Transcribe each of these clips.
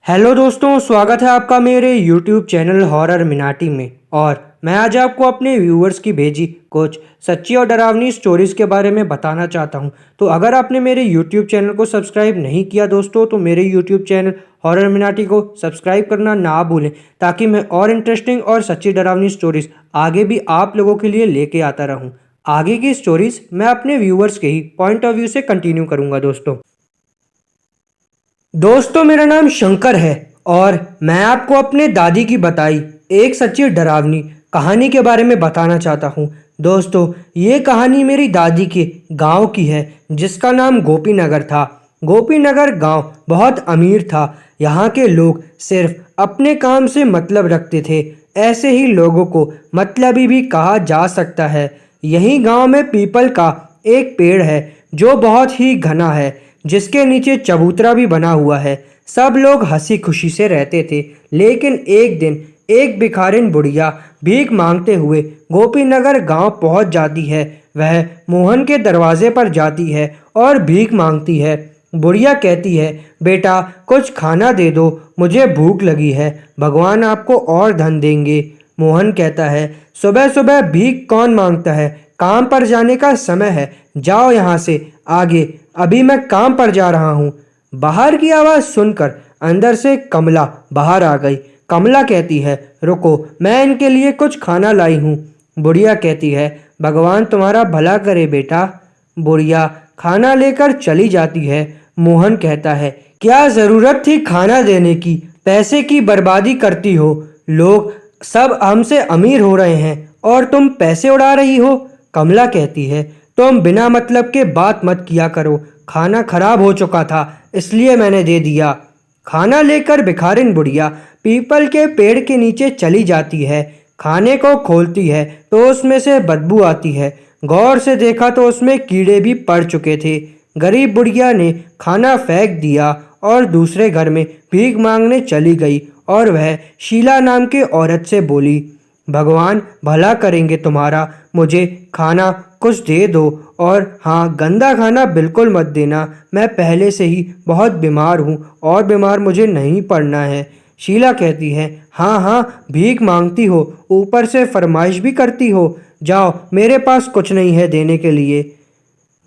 Hello दोस्तों, स्वागत है आपका मेरे YouTube चैनल हॉरर मिनाटी में। और मैं आज आपको अपने व्यूअर्स की भेजी कुछ सच्ची और डरावनी स्टोरीज़ के बारे में बताना चाहता हूं। तो अगर आपने मेरे YouTube चैनल को सब्सक्राइब नहीं किया दोस्तों, तो मेरे YouTube चैनल हॉरर मिनाटी को सब्सक्राइब करना ना भूलें, ताकि मैं और इंटरेस्टिंग और सच्ची डरावनी स्टोरीज़ आगे भी आप लोगों के लिए लेके आता रहूँ। आगे की स्टोरीज़ मैं अपने व्यूअर्स के ही पॉइंट ऑफ व्यू से कंटिन्यू करूँगा दोस्तों मेरा नाम शंकर है और मैं आपको अपने दादी की बताई एक सच्ची डरावनी कहानी के बारे में बताना चाहता हूँ। दोस्तों, ये कहानी मेरी दादी के गांव की है, जिसका नाम गोपीनगर था। गोपीनगर गांव बहुत अमीर था। यहाँ के लोग सिर्फ अपने काम से मतलब रखते थे। ऐसे ही लोगों को मतलबी भी कहा जा सकता है। यही गांव में पीपल का एक पेड़ है जो बहुत ही घना है, जिसके नीचे चबूतरा भी बना हुआ है। सब लोग हंसी खुशी से रहते थे। लेकिन एक दिन एक भिखारिन बुढ़िया भीख मांगते हुए गोपीनगर गांव पहुंच जाती है। वह मोहन के दरवाजे पर जाती है और भीख मांगती है। बुढ़िया कहती है, बेटा कुछ खाना दे दो, मुझे भूख लगी है, भगवान आपको और धन देंगे। मोहन कहता है, सुबह सुबह भीख कौन मांगता है, काम पर जाने का समय है, जाओ यहाँ से आगे, अभी मैं काम पर जा रहा हूँ। बाहर की आवाज़ सुनकर अंदर से कमला बाहर आ गई। कमला कहती है, रुको, मैं इनके लिए कुछ खाना लाई हूँ। बुढ़िया कहती है, भगवान तुम्हारा भला करे बेटा। बुढ़िया खाना लेकर चली जाती है। मोहन कहता है, क्या ज़रूरत थी खाना देने की, पैसे की बर्बादी करती हो। लोग सब हमसे अमीर हो रहे हैं और तुम पैसे उड़ा रही हो। कमला कहती है, तुम बिना मतलब के बात मत किया करो, खाना खराब हो चुका था इसलिए मैंने दे दिया। खाना लेकर भिखारिन बुढ़िया पीपल के पेड़ के नीचे चली जाती है। खाने को खोलती है तो उसमें से बदबू आती है। गौर से देखा तो उसमें कीड़े भी पड़ चुके थे। गरीब बुढ़िया ने खाना फेंक दिया और दूसरे घर में भीख मांगने चली गई। और वह शीला नाम के औरत से बोली, भगवान भला करेंगे तुम्हारा, मुझे खाना कुछ दे दो, और हाँ, गंदा खाना बिल्कुल मत देना, मैं पहले से ही बहुत बीमार हूँ और बीमार मुझे नहीं पड़ना है। शीला कहती है, हाँ हाँ, भीख मांगती हो, ऊपर से फरमाइश भी करती हो, जाओ, मेरे पास कुछ नहीं है देने के लिए।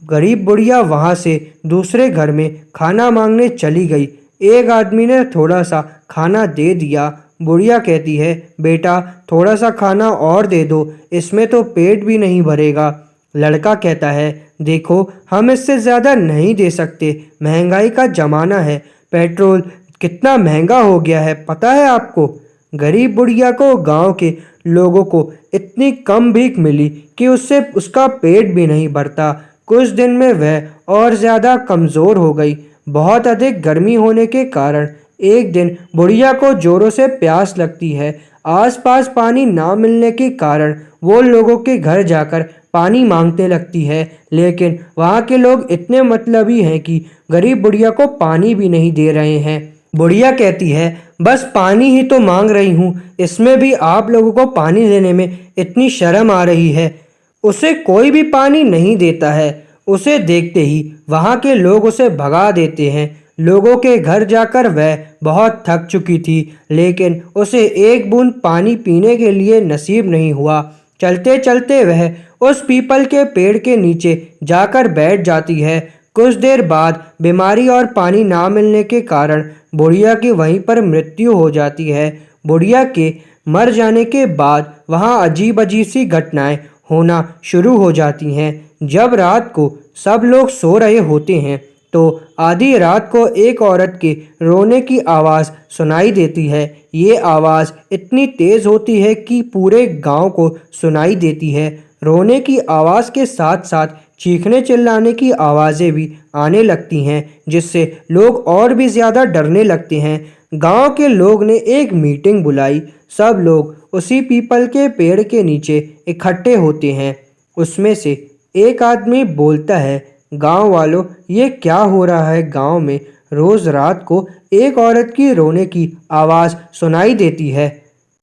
गरीब बुढ़िया वहाँ से दूसरे घर में खाना मांगने चली गई। एक आदमी ने थोड़ा सा खाना दे दिया। बुढ़िया कहती है, बेटा थोड़ा सा खाना और दे दो, इसमें तो पेट भी नहीं भरेगा। लड़का कहता है, देखो हम इससे ज़्यादा नहीं दे सकते, महंगाई का ज़माना है, पेट्रोल कितना महंगा हो गया है पता है आपको। गरीब बुढ़िया को गांव के लोगों को इतनी कम भीख मिली कि उससे उसका पेट भी नहीं भरता। कुछ दिन में वह और ज़्यादा कमज़ोर हो गई। बहुत अधिक गर्मी होने के कारण एक दिन बुढ़िया को जोरों से प्यास लगती है। आसपास पानी ना मिलने के कारण वो लोगों के घर जाकर पानी मांगने लगती है। लेकिन वहाँ के लोग इतने मतलबी हैं कि गरीब बुढ़िया को पानी भी नहीं दे रहे हैं। बुढ़िया कहती है, बस पानी ही तो मांग रही हूँ, इसमें भी आप लोगों को पानी देने में इतनी शर्म आ रही है। उसे कोई भी पानी नहीं देता है। उसे देखते ही वहाँ के लोग उसे भगा देते हैं। लोगों के घर जाकर वह बहुत थक चुकी थी, लेकिन उसे एक बूंद पानी पीने के लिए नसीब नहीं हुआ। चलते चलते वह उस पीपल के पेड़ के नीचे जाकर बैठ जाती है। कुछ देर बाद बीमारी और पानी ना मिलने के कारण बुढ़िया की वहीं पर मृत्यु हो जाती है। बुढ़िया के मर जाने के बाद वहाँ अजीब अजीब सी घटनाएं होना शुरू हो जाती हैं। जब रात को सब लोग सो रहे होते हैं तो आधी रात को एक औरत के रोने की आवाज़ सुनाई देती है। ये आवाज़ इतनी तेज़ होती है कि पूरे गांव को सुनाई देती है। रोने की आवाज़ के साथ साथ चीखने चिल्लाने की आवाज़ें भी आने लगती हैं, जिससे लोग और भी ज़्यादा डरने लगते हैं। गांव के लोग ने एक मीटिंग बुलाई। सब लोग उसी पीपल के पेड़ के नीचे इकट्ठे होते हैं। उसमें से एक आदमी बोलता है, गांव वालों, ये क्या हो रहा है गांव में? रोज़ रात को एक औरत की रोने की आवाज़ सुनाई देती है।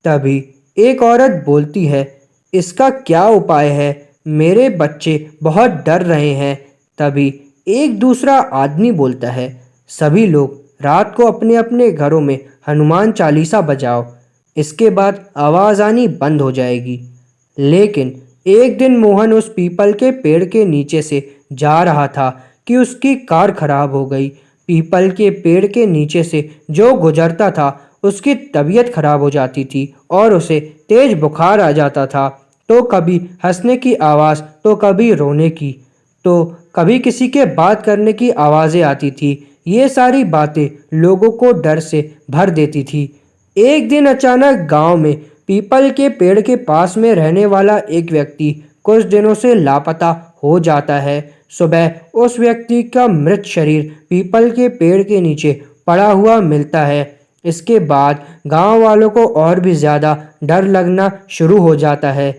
तभी एक औरत बोलती है, इसका क्या उपाय है? मेरे बच्चे बहुत डर रहे हैं। तभी एक दूसरा आदमी बोलता है, सभी लोग रात को अपने अपने घरों में हनुमान चालीसा बजाओ, इसके बाद आवाज़ आनी बंद हो जाएगी। लेकिन एक दिन मोहन उस पीपल के पेड़ के नीचे से जा रहा था कि उसकी कार खराब हो गई। पीपल के पेड़ के नीचे से जो गुजरता था उसकी तबीयत खराब हो जाती थी और उसे तेज बुखार आ जाता था। तो कभी हंसने की आवाज़ तो कभी रोने की, तो कभी किसी के बात करने की आवाज़ें आती थी। ये सारी बातें लोगों को डर से भर देती थी। एक दिन अचानक गांव में पीपल के पेड़ के पास में रहने वाला एक व्यक्ति कुछ दिनों से लापता हो जाता है। सुबह उस व्यक्ति का मृत शरीर पीपल के पेड़ के नीचे पड़ा हुआ मिलता है। इसके बाद गांव वालों को और भी ज़्यादा डर लगना शुरू हो जाता है।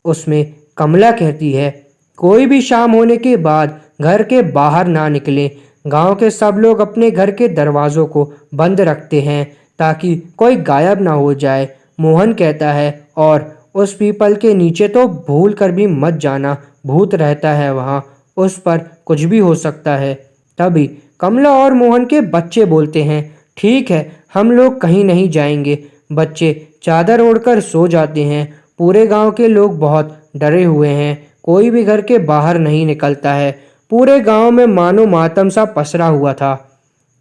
उसमें कमला कहती है, कोई भी शाम होने के बाद घर के बाहर ना निकले। गांव के सब लोग अपने घर के दरवाज़ों को बंद रखते हैं ताकि कोई गायब ना हो जाए। मोहन कहता है, और उस पीपल के नीचे तो भूल कर भी मत जाना, भूत रहता है वहाँ, उस पर कुछ भी हो सकता है। तभी कमला और मोहन के बच्चे बोलते हैं, ठीक है, हम लोग कहीं नहीं जाएंगे। बच्चे चादर ओढ़कर सो जाते हैं। पूरे गांव के लोग बहुत डरे हुए हैं, कोई भी घर के बाहर नहीं निकलता है। पूरे गांव में मानो मातम सा पसरा हुआ था।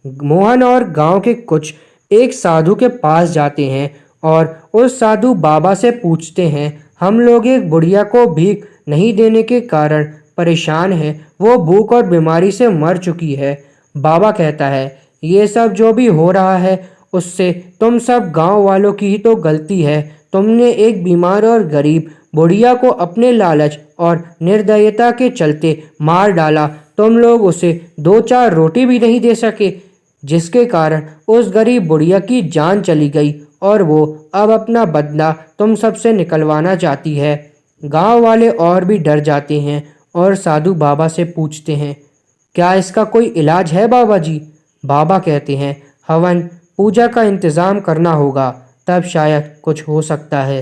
मोहन और गांव के कुछ एक साधु के पास जाते हैं और उस साधु बाबा से पूछते हैं, हम लोग एक बुढ़िया को भीख नहीं देने के कारण परेशान हैं, वो भूख और बीमारी से मर चुकी है। बाबा कहता है, ये सब जो भी हो रहा है उससे तुम सब गांव वालों की ही तो गलती है। तुमने एक बीमार और गरीब बुढ़िया को अपने लालच और निर्दयता के चलते मार डाला। तुम लोग उसे 2-4 रोटी भी नहीं दे सके, जिसके कारण उस गरीब बुढ़िया की जान चली गई और वो अब अपना बदला तुम सबसे निकलवाना चाहती है। गांव वाले और भी डर जाते हैं और साधु बाबा से पूछते हैं, क्या इसका कोई इलाज है बाबा जी? बाबा कहते हैं, हवन पूजा का इंतज़ाम करना होगा, तब शायद कुछ हो सकता है।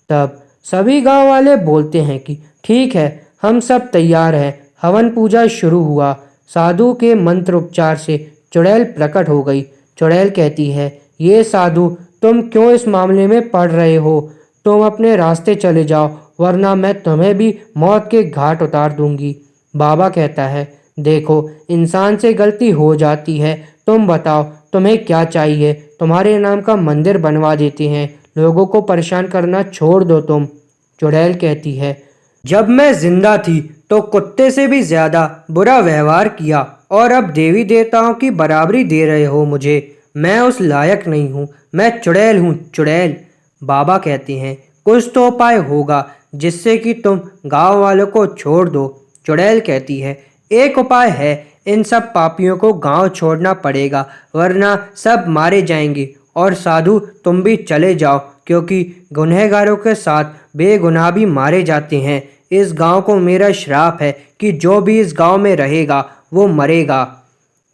तब सभी गांव वाले बोलते हैं कि ठीक है, हम सब तैयार हैं। हवन पूजा शुरू हुआ। साधु के मंत्र उपचार से चुड़ैल प्रकट हो गई। चुड़ैल कहती है, ये साधु, तुम क्यों इस मामले में पड़ रहे हो? तुम अपने रास्ते चले जाओ, वरना मैं तुम्हें भी मौत के घाट उतार दूंगी। बाबा कहता है, देखो, इंसान से गलती हो जाती है, तुम बताओ तुम्हें क्या चाहिए? तुम्हारे नाम का मंदिर बनवा देते हैं, लोगों को परेशान करना छोड़ दो तुम। चुड़ैल कहती है, जब मैं जिंदा थी तो कुत्ते से भी ज्यादा बुरा व्यवहार किया और अब देवी देवताओं की बराबरी दे रहे हो मुझे। मैं उस लायक नहीं हूँ, मैं चुड़ैल हूँ, चुड़ैल। बाबा कहते हैं, कुछ तो उपाय होगा जिससे कि तुम गांव वालों को छोड़ दो। चुड़ैल कहती है, एक उपाय है, इन सब पापियों को गांव छोड़ना पड़ेगा, वरना सब मारे जाएंगे। और साधु, तुम भी चले जाओ, क्योंकि गुनहगारों के साथ बेगुनाह भी मारे जाते हैं। इस गांव को मेरा श्राप है कि जो भी इस गांव में रहेगा वो मरेगा।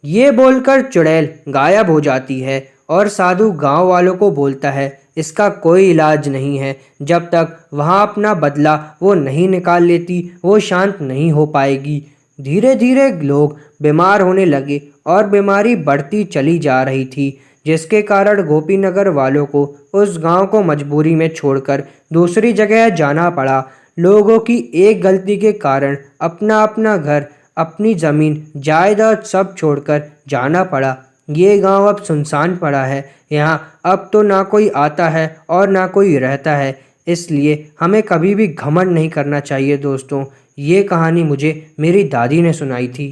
ये बोलकर चुड़ैल गायब हो जाती है और साधु गांव वालों को बोलता है, इसका कोई इलाज नहीं है। जब तक वहाँ अपना बदला वो नहीं निकाल लेती, वो शांत नहीं हो पाएगी। धीरे धीरे लोग बीमार होने लगे और बीमारी बढ़ती चली जा रही थी, जिसके कारण गोपीनगर वालों को उस गांव को मजबूरी में छोड़कर दूसरी जगह जाना पड़ा। लोगों की एक गलती के कारण अपना अपना घर, अपनी ज़मीन जायदाद सब छोड़कर जाना पड़ा। ये गांव अब सुनसान पड़ा है। यहाँ अब तो ना कोई आता है और ना कोई रहता है। इसलिए हमें कभी भी घमंड नहीं करना चाहिए दोस्तों। ये कहानी मुझे मेरी दादी ने सुनाई थी।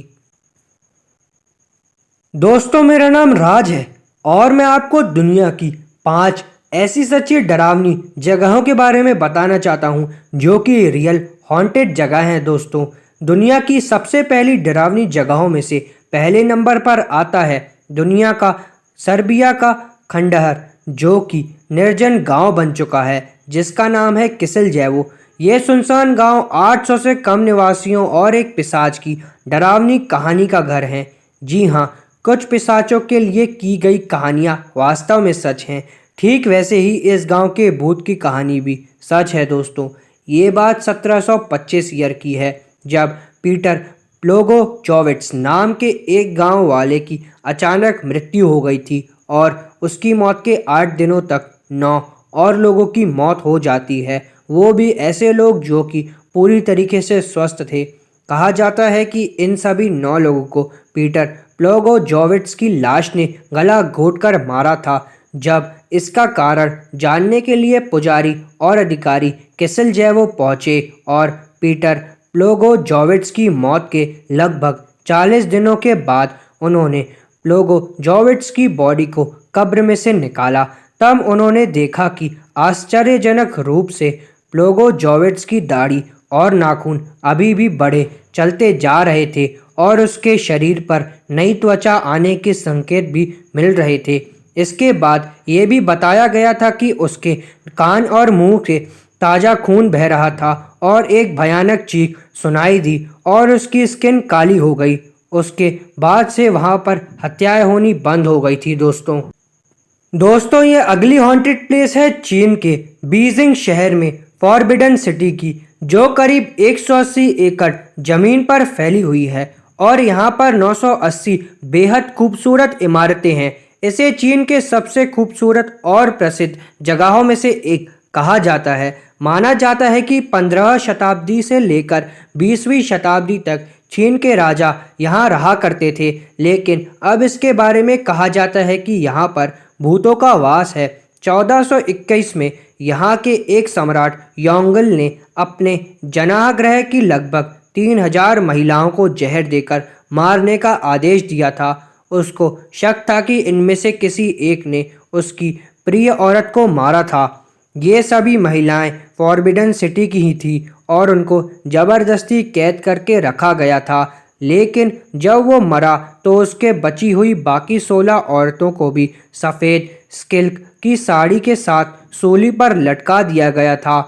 दोस्तों, मेरा नाम राज है और मैं आपको दुनिया की 5 ऐसी सच्ची डरावनी जगहों के बारे में बताना चाहता हूँ जो कि रियल हॉन्टेड जगह हैं। दोस्तों, दुनिया की सबसे पहली डरावनी जगहों में से पहले नंबर पर आता है दुनिया का सर्बिया का खंडहर, जो कि निर्जन गांव बन चुका है, जिसका नाम है किसिलजेवो। ये सुनसान गांव 800 से कम निवासियों और एक पिशाच की डरावनी कहानी का घर है। जी हाँ, कुछ पिशाचों के लिए की गई कहानियाँ वास्तव में सच हैं। ठीक वैसे ही इस गांव के भूत की कहानी भी सच है। दोस्तों, ये बात 1725 ईयर की है, जब पीटर प्लोगोचोविट्स नाम के एक गांव वाले की अचानक मृत्यु हो गई थी और उसकी मौत के 8 दिनों तक 9 और लोगों की मौत हो जाती है, वो भी ऐसे लोग जो कि पूरी तरीके से स्वस्थ थे। कहा जाता है कि इन सभी 9 लोगों को पीटर प्लोगोजोविट्स की लाश ने गला घोंटकर मारा था। जब इसका कारण जानने के लिए पुजारी और अधिकारी किसिलजेवो पहुंचे और पीटर प्लोगोजोविट्स की मौत के लगभग 40 दिनों के बाद उन्होंने प्लोगोजोविट्स की बॉडी को कब्र में से निकाला, तब उन्होंने देखा कि आश्चर्यजनक रूप से प्लोगोजोविट्स की दाढ़ी और नाखून अभी भी बढ़े चलते जा रहे थे और उसके शरीर पर नई त्वचा आने के संकेत भी मिल रहे थे। इसके बाद ये भी बताया गया था कि उसके कान और मुंह से ताज़ा खून बह रहा था और एक भयानक चीख सुनाई दी और उसकी स्किन काली हो गई। उसके बाद से वहाँ पर हत्याएं होनी बंद हो गई थी। दोस्तों ये अगली हॉन्टेड प्लेस है चीन के बीजिंग शहर में फॉरबिडन सिटी की, जो करीब 180 एकड़ जमीन पर फैली हुई है और यहाँ पर 980 बेहद खूबसूरत इमारतें हैं। इसे चीन के सबसे खूबसूरत और प्रसिद्ध जगहों में से एक कहा जाता है। माना जाता है कि 15वीं शताब्दी से लेकर 20वीं शताब्दी तक चीन के राजा यहाँ रहा करते थे, लेकिन अब इसके बारे में कहा जाता है कि यहाँ पर भूतों का वास है। 1421 में यहाँ के एक सम्राट योंगल ने अपने जनाह की लगभग 3000 महिलाओं को जहर देकर मारने का आदेश दिया था। उसको शक था कि इनमें से किसी एक ने उसकी प्रिय औरत को मारा था। ये सभी महिलाएं फॉरबिडन सिटी की ही थी और उनको ज़बरदस्ती कैद करके रखा गया था, लेकिन जब वो मरा तो उसके बची हुई बाकी 16 औरतों को भी सफ़ेद सिल्क की साड़ी के साथ सूली पर लटका दिया गया था।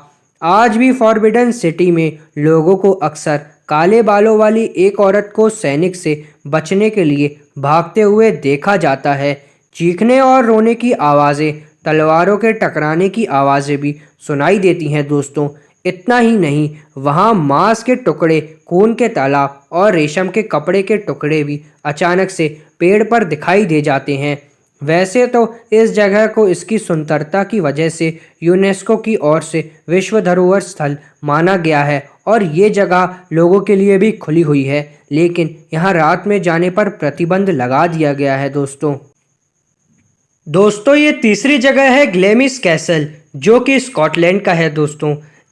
आज भी फॉरबिडन सिटी में लोगों को अक्सर काले बालों वाली एक औरत को सैनिक से बचने के लिए भागते हुए देखा जाता है। चीखने और रोने की आवाज़ें, तलवारों के टकराने की आवाज़ें भी सुनाई देती हैं। इतना ही नहीं, वहाँ मांस के टुकड़े, खून के तालाब और रेशम के कपड़े के टुकड़े भी अचानक से पेड़ पर दिखाई दे जाते हैं। वैसे तो इस जगह को इसकी सुंदरता की वजह से यूनेस्को की ओर से विश्व धरोहर स्थल माना गया है और ये जगह लोगों के लिए भी खुली हुई है, लेकिन यहाँ रात में जाने पर प्रतिबंध लगा दिया गया है। दोस्तों ये तीसरी जगह है ग्लेमिस कैसल, जो कि स्कॉटलैंड का है।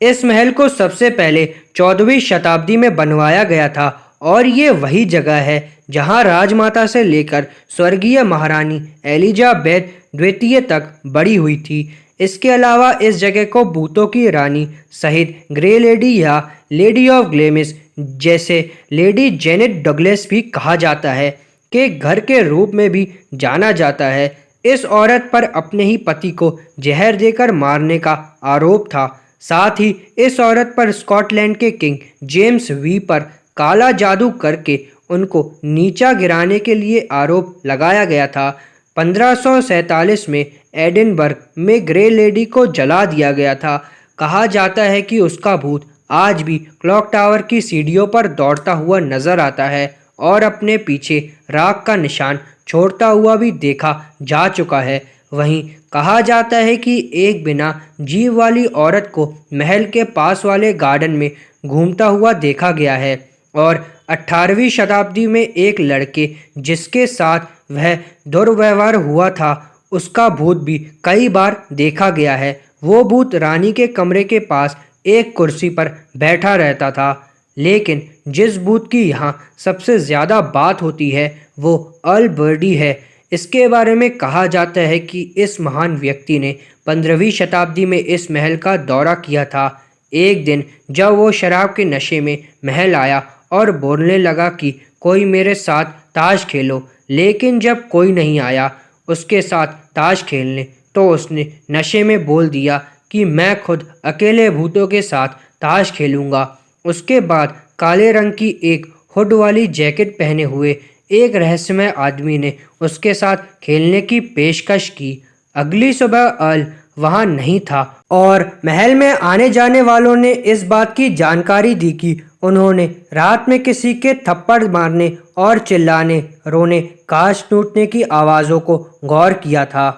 इस महल को सबसे पहले 14वीं शताब्दी में बनवाया गया था और ये वही जगह है जहां राजमाता से लेकर स्वर्गीय महारानी एलिजाबेथ द्वितीय तक बड़ी हुई थी। इसके अलावा इस जगह को भूतों की रानी सहित ग्रे लेडी या लेडी ऑफ ग्लेमिस, जैसे लेडी जेनेट डगलस भी कहा जाता है, के घर के रूप में भी जाना जाता है। इस औरत पर अपने ही पति को जहर देकर मारने का आरोप था। साथ ही इस औरत पर स्कॉटलैंड के किंग जेम्स वी पर काला जादू करके उनको नीचा गिराने के लिए आरोप लगाया गया था। 1547 में एडिनबर्ग में ग्रे लेडी को जला दिया गया था। कहा जाता है कि उसका भूत आज भी क्लॉक टावर की सीढ़ियों पर दौड़ता हुआ नजर आता है और अपने पीछे राख का निशान छोड़ता हुआ भी देखा जा चुका है। वहीं कहा जाता है कि एक बिना जीव वाली औरत को महल के पास वाले गार्डन में घूमता हुआ देखा गया है और 18वीं शताब्दी में एक लड़के जिसके साथ वह दुर्व्यवहार हुआ था, उसका भूत भी कई बार देखा गया है। वो भूत रानी के कमरे के पास एक कुर्सी पर बैठा रहता था, लेकिन जिस भूत की यहाँ सबसे ज़्यादा बात होती है वो अर्ल बर्डी है। इसके बारे में कहा जाता है कि इस महान व्यक्ति ने 15वीं शताब्दी में इस महल का दौरा किया था। एक दिन जब वो शराब के नशे में महल आया और बोलने लगा कि कोई मेरे साथ ताश खेलो, लेकिन जब कोई नहीं आया उसके साथ ताश खेलने, तो उसने नशे में बोल दिया कि मैं खुद अकेले भूतों के साथ ताश खेलूंगा। उसके बाद काले रंग की एक हुड वाली जैकेट पहने हुए एक रहस्यमय आदमी ने उसके साथ खेलने की पेशकश की। अगली सुबह अर्ल वहां नहीं था और महल में आने जाने वालों ने इस बात की जानकारी दी कि उन्होंने रात में किसी के थप्पड़ मारने और चिल्लाने, रोने, कांच टूटने की आवाज़ों को गौर किया था।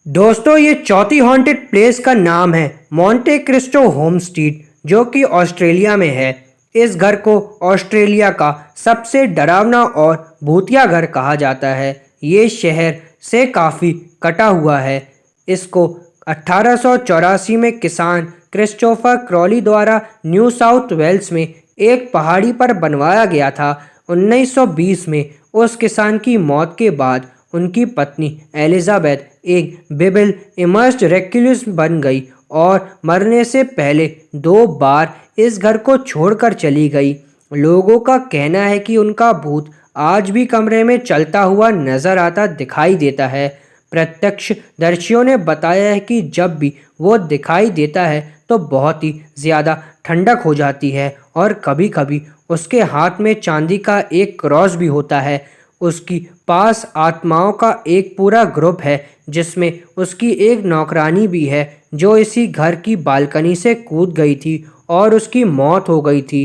दोस्तों, ये चौथी हॉन्टेड प्लेस का नाम है मॉन्टे क्रिस्टो होमस्टीड, जो कि ऑस्ट्रेलिया में है। इस घर को ऑस्ट्रेलिया का सबसे डरावना और भूतिया घर कहा जाता है। ये शहर से काफ़ी कटा हुआ है। इसको 1884 में किसान क्रिस्टोफर क्रॉली द्वारा न्यू साउथ वेल्स में एक पहाड़ी पर बनवाया गया था। 1920 में उस किसान की मौत के बाद उनकी पत्नी एलिजाबेथ एक बिबल इमर्स्ड रेक्लूस बन गई और मरने से पहले 2 बार इस घर को छोड़कर चली गई। लोगों का कहना है कि उनका भूत आज भी कमरे में चलता हुआ नजर आता दिखाई देता है। प्रत्यक्षदर्शियों ने बताया है कि जब भी वो दिखाई देता है तो बहुत ही ज़्यादा ठंडक हो जाती है और कभी-कभी उसके हाथ में चांदी का एक क्रॉस भी होता है। उसकी पास आत्माओं का एक पूरा ग्रुप है, जिसमें उसकी एक नौकरानी भी है जो इसी घर की बालकनी से कूद गई थी और उसकी मौत हो गई थी।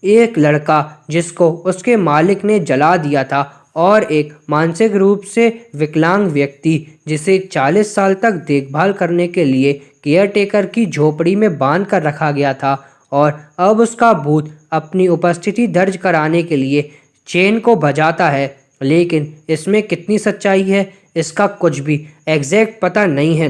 एक लड़का जिसको उसके मालिक ने जला दिया था और एक मानसिक रूप से विकलांग व्यक्ति जिसे 40 साल तक देखभाल करने के लिए केयरटेकर की झोपड़ी में बांध कर रखा गया था और अब उसका भूत अपनी उपस्थिति दर्ज कराने के लिए चेन को बजाता है। लेकिन इसमें कितनी सच्चाई है, इसका कुछ भी एग्जैक्ट पता नहीं है।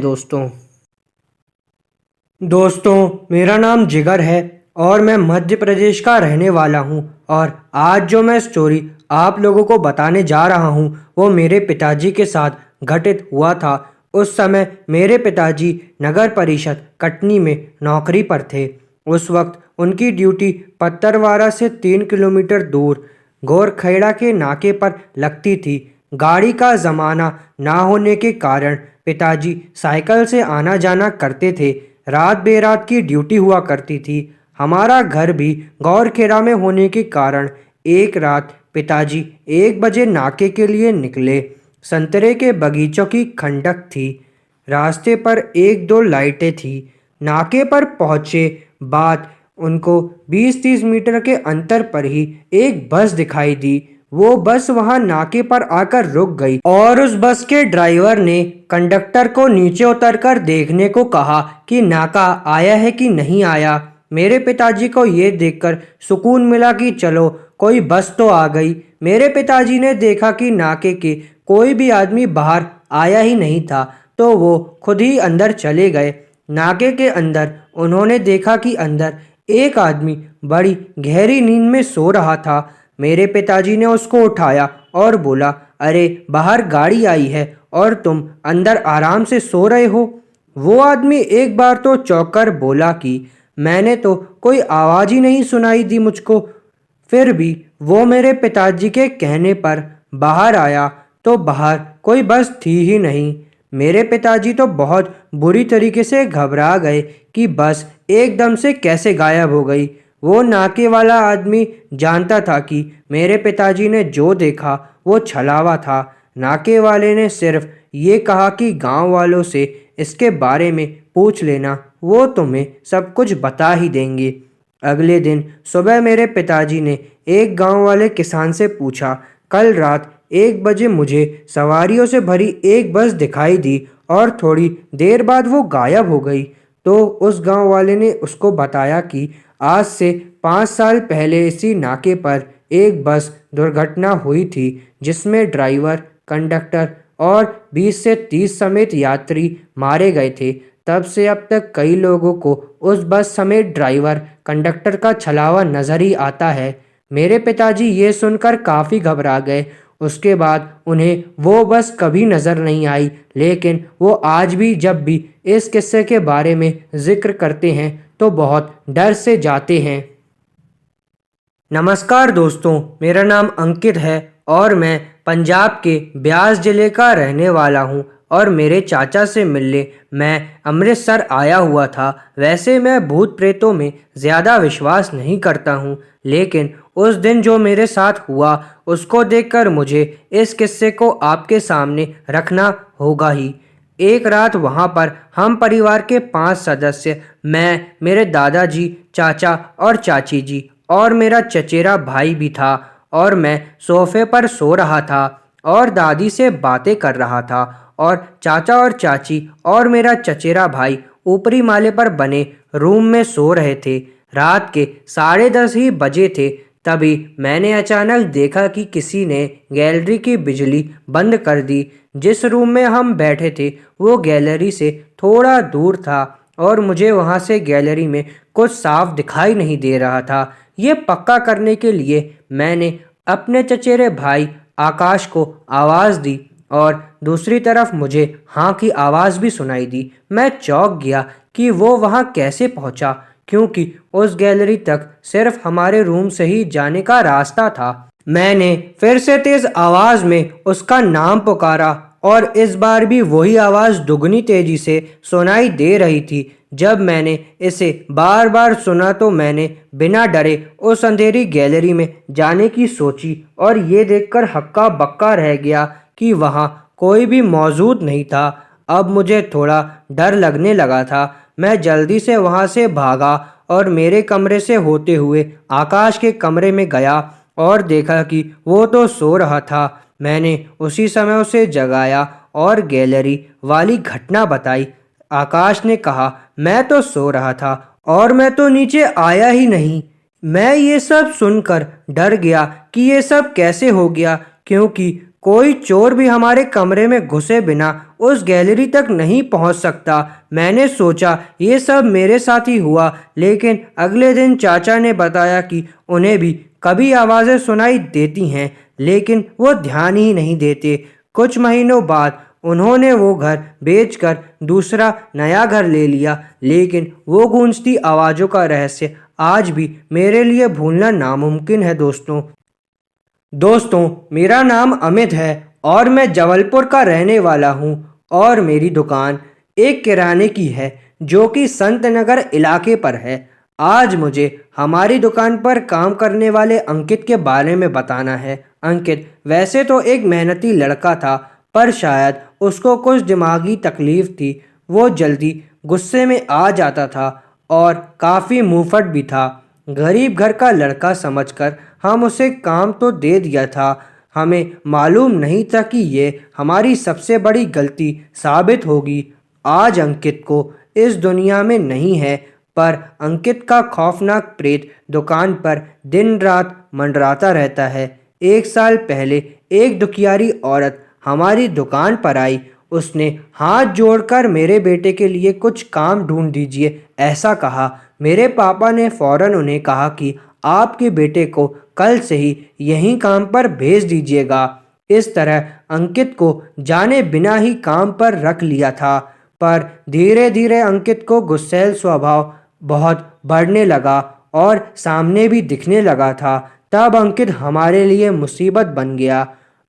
दोस्तों, मेरा नाम जिगर है और मैं मध्य प्रदेश का रहने वाला हूँ। और आज जो मैं स्टोरी आप लोगों को बताने जा रहा हूँ वो मेरे पिताजी के साथ घटित हुआ था। उस समय मेरे पिताजी नगर परिषद कटनी में नौकरी पर थे। उस वक्त उनकी ड्यूटी पत्तरवाड़ा से 3 किलोमीटर दूर गोरखेड़ा के नाके पर लगती थी। गाड़ी का ज़माना ना होने के कारण पिताजी साइकिल से आना जाना करते थे। रात बेरात की ड्यूटी हुआ करती थी। हमारा घर भी गौरखेड़ा में होने के कारण एक रात पिताजी 1 बजे नाके के लिए निकले। संतरे के बगीचों की खंडक थी। रास्ते पर 1-2 लाइटें थी। नाके पर पहुंचे बाद उनको 20-30 मीटर के अंतर पर ही एक बस दिखाई दी। वो बस वहां नाके पर आकर रुक गई और उस बस के ड्राइवर ने कंडक्टर को नीचे उतरकर देखने को कहा कि नाका आया है कि नहीं आया। मेरे पिताजी को ये देखकर सुकून मिला कि चलो कोई बस तो आ गई। मेरे पिताजी ने देखा कि नाके के कोई भी आदमी बाहर आया ही नहीं था तो वो खुद ही अंदर चले गए। नाके के अंदर उन्होंने देखा कि अंदर एक आदमी बड़ी गहरी नींद में सो रहा था। मेरे पिताजी ने उसको उठाया और बोला, अरे बाहर गाड़ी आई है और तुम अंदर आराम से सो रहे हो। वो आदमी एक बार तो चौंक कर बोला कि मैंने तो कोई आवाज़ ही नहीं सुनाई दी मुझको। फिर भी वो मेरे पिताजी के कहने पर बाहर आया तो बाहर कोई बस थी ही नहीं। मेरे पिताजी तो बहुत बुरी तरीके से घबरा गए कि बस एकदम से कैसे गायब हो गई। वो नाके वाला आदमी जानता था कि मेरे पिताजी ने जो देखा वो छलावा था। नाके वाले ने सिर्फ ये कहा कि गांव वालों से इसके बारे में पूछ लेना, वो तुम्हें सब कुछ बता ही देंगे। अगले दिन सुबह मेरे पिताजी ने एक गांव वाले किसान से पूछा, कल रात 1 बजे मुझे सवारियों से भरी एक बस दिखाई दी और थोड़ी देर बाद वो गायब हो गई। तो उस गांव वाले ने उसको बताया कि आज से 5 साल पहले इसी नाके पर एक बस दुर्घटना हुई थी जिसमें ड्राइवर, कंडक्टर और 20 से 30 समेत यात्री मारे गए थे। तब से अब तक कई लोगों को उस बस समेत ड्राइवर, कंडक्टर का छलावा नजर ही आता है। मेरे पिताजी ये सुनकर काफ़ी घबरा गए। उसके बाद उन्हें वो बस कभी नज़र नहीं आई, लेकिन वो आज भी जब भी इस किस्से के बारे में जिक्र करते हैं तो बहुत डर से जाते हैं। नमस्कार दोस्तों, मेरा नाम अंकित है और मैं पंजाब के ब्यास ज़िले का रहने वाला हूँ और मेरे चाचा से मिलने मैं अमृतसर आया हुआ था। वैसे मैं भूत प्रेतों में ज़्यादा विश्वास नहीं करता हूँ, लेकिन उस दिन जो मेरे साथ हुआ उसको देखकर मुझे इस किस्से को आपके सामने रखना होगा ही। एक रात वहाँ पर हम परिवार के 5 सदस्य, मैं, मेरे दादाजी, चाचा और चाची जी और मेरा चचेरा भाई भी था, और मैं सोफे पर सो रहा था और दादी से बातें कर रहा था, और चाचा और चाची और मेरा चचेरा भाई ऊपरी माले पर बने रूम में सो रहे थे। रात के 10:30 ही बजे थे। तभी मैंने अचानक देखा कि किसी ने गैलरी की बिजली बंद कर दी। जिस रूम में हम बैठे थे वो गैलरी से थोड़ा दूर था, और मुझे वहाँ से गैलरी में कुछ साफ दिखाई नहीं दे रहा था। ये पक्का करने के लिए मैंने अपने चचेरे भाई आकाश को आवाज़ दी, और दूसरी तरफ मुझे हाँ की आवाज़ भी सुनाई दी। मैं चौंक गया कि वो वहाँ कैसे पहुँचा, क्योंकि उस गैलरी तक सिर्फ हमारे रूम से ही जाने का रास्ता था। मैंने फिर से तेज आवाज में उसका नाम पुकारा, और इस बार भी वही आवाज दुगनी तेजी से सुनाई दे रही थी। जब मैंने इसे बार बार सुना तो मैंने बिना डरे उस अंधेरी गैलरी में जाने की सोची, और ये देखकर हक्का बक्का रह गया कि वहाँ कोई भी मौजूद नहीं था। अब मुझे थोड़ा डर लगने लगा था। मैं जल्दी से वहाँ से भागा और मेरे कमरे से होते हुए आकाश के कमरे में गया और देखा कि वो तो सो रहा था। मैंने उसी समय उसे जगाया और गैलरी वाली घटना बताई। आकाश ने कहा, मैं तो सो रहा था और मैं तो नीचे आया ही नहीं। मैं ये सब सुनकर डर गया कि ये सब कैसे हो गया, क्योंकि कोई चोर भी हमारे कमरे में घुसे बिना उस गैलरी तक नहीं पहुंच सकता। मैंने सोचा ये सब मेरे साथ ही हुआ, लेकिन अगले दिन चाचा ने बताया कि उन्हें भी कभी आवाज़ें सुनाई देती हैं, लेकिन वो ध्यान ही नहीं देते। कुछ महीनों बाद उन्होंने वो घर बेचकर दूसरा नया घर ले लिया, लेकिन वो गूंजती आवाज़ों का रहस्य आज भी मेरे लिए भूलना नामुमकिन है। दोस्तों, मेरा नाम अमित है और मैं जबलपुर का रहने वाला हूँ, और मेरी दुकान एक किराने की है जो कि संत नगर इलाके पर है। आज मुझे हमारी दुकान पर काम करने वाले अंकित के बारे में बताना है। अंकित वैसे तो एक मेहनती लड़का था, पर शायद उसको कुछ दिमागी तकलीफ थी। वो जल्दी गुस्से में आ जाता था और काफ़ी मुंहफट भी था। गरीब घर का लड़का समझकर हम उसे काम तो दे दिया था। हमें मालूम नहीं था कि ये हमारी सबसे बड़ी गलती साबित होगी। आज अंकित को इस दुनिया में नहीं है, पर अंकित का खौफनाक प्रेत दुकान पर दिन रात मंडराता रहता है। 1 साल पहले एक दुखियारी औरत हमारी दुकान पर आई। उसने हाथ जोड़कर मेरे बेटे के लिए कुछ काम ढूंढ दीजिए ऐसा कहा। मेरे पापा ने फौरन उन्हें कहा कि आपके बेटे को कल से ही यहीं काम पर भेज दीजिएगा। इस तरह अंकित को जाने बिना ही काम पर रख लिया था, पर धीरे धीरे अंकित को गुस्सैल स्वभाव बहुत बढ़ने लगा और सामने भी दिखने लगा था। तब अंकित हमारे लिए मुसीबत बन गया।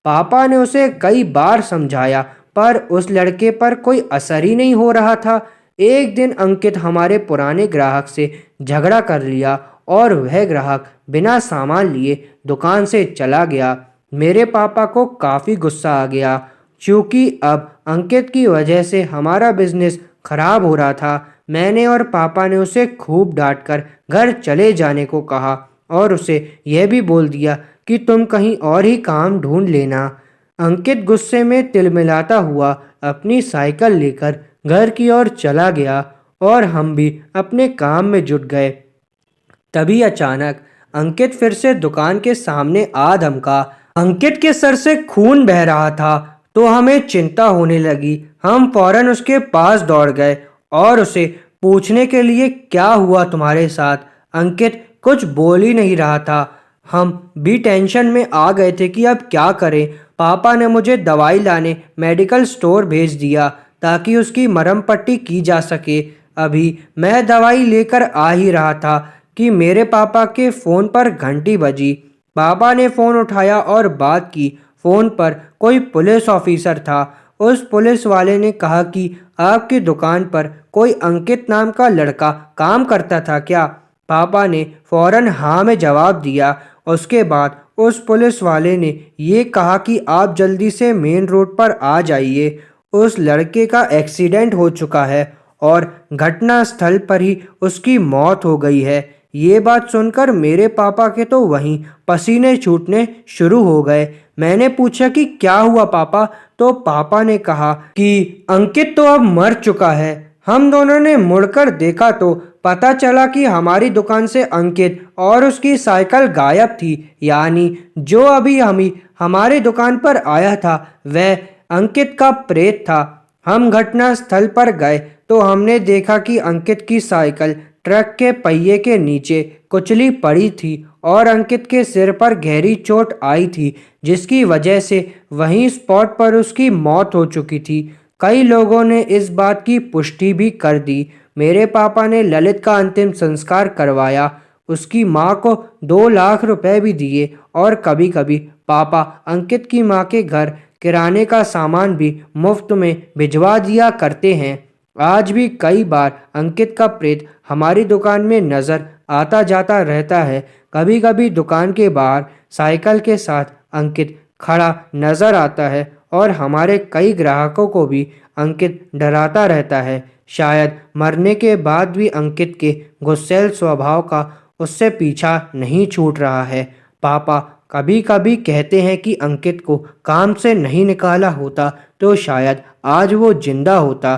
पापा ने उसे कई बार समझाया, पर उस लड़के पर कोई असर ही नहीं हो रहा था। एक दिन अंकित हमारे पुराने ग्राहक से झगड़ा कर लिया और वह ग्राहक बिना सामान लिए दुकान से चला गया। मेरे पापा को काफ़ी गुस्सा आ गया, क्योंकि अब अंकित की वजह से हमारा बिजनेस खराब हो रहा था। मैंने और पापा ने उसे खूब डांटकर घर चले जाने को कहा, और उसे यह भी बोल दिया कि तुम कहीं और ही काम ढूंढ लेना। अंकित गुस्से में तिलमिलाता हुआ अपनी साइकिल लेकर घर की ओर चला गया, और हम भी अपने काम में जुट गए। तभी अचानक अंकित फिर से दुकान के सामने आ धमका। अंकित के सर से खून बह रहा था, तो हमें चिंता होने लगी। हम फौरन उसके पास दौड़ गए और उसे पूछने के लिए, क्या हुआ तुम्हारे साथ? अंकित कुछ बोल ही नहीं रहा था। हम भी टेंशन में आ गए थे कि अब क्या करें। पापा ने मुझे दवाई लाने मेडिकल स्टोर भेज दिया ताकि उसकी मरहम पट्टी की जा सके। अभी मैं दवाई लेकर आ ही रहा था कि मेरे पापा के फ़ोन पर घंटी बजी। पापा ने फ़ोन उठाया और बात की। फ़ोन पर कोई पुलिस ऑफिसर था। उस पुलिस वाले ने कहा कि आपकी दुकान पर कोई अंकित नाम का लड़का काम करता था क्या? पापा ने फौरन हाँ में जवाब दिया। उसके बाद उस पुलिस वाले ने ये कहा कि आप जल्दी से मेन रोड पर आ जाइए उस लड़के का एक्सीडेंट हो चुका है और घटना स्थल पर ही उसकी मौत हो गई है। ये बात सुनकर मेरे पापा के तो वहीं पसीने छूटने शुरू हो गए। मैंने पूछा कि क्या हुआ पापा, तो पापा ने कहा कि अंकित तो अब मर चुका है। हम दोनों ने मुड़कर देखा तो पता चला कि हमारी दुकान से अंकित और उसकी साइकिल गायब थी। यानी जो अभी हमारी दुकान पर आया था वह अंकित का प्रेत था। हम घटना स्थल पर गए तो हमने देखा कि अंकित की साइकिल ट्रक के पहिए के नीचे कुचली पड़ी थी और अंकित के सिर पर गहरी चोट आई थी, जिसकी वजह से वहीं स्पॉट पर उसकी मौत हो चुकी थी। कई लोगों ने इस बात की पुष्टि भी कर दी। मेरे पापा ने ललित का अंतिम संस्कार करवाया, उसकी माँ को 2 लाख रुपए भी दिए और कभी-कभी पापा अंकित की माँ के घर किराने का सामान भी मुफ्त में भिजवा दिया करते हैं। आज भी कई बार अंकित का प्रेत हमारी दुकान में नजर आता जाता रहता है। कभी-कभी दुकान के बाहर साइकिल के साथ अंकित खड़ा नजर आता है और हमारे कई ग्राहकों को भी अंकित डराता रहता है। शायद मरने के बाद भी अंकित के गुस्सैल स्वभाव का उससे पीछा नहीं छूट रहा है। पापा कभी-कभी कहते हैं कि अंकित को काम से नहीं निकाला होता तो शायद आज वो जिंदा होता।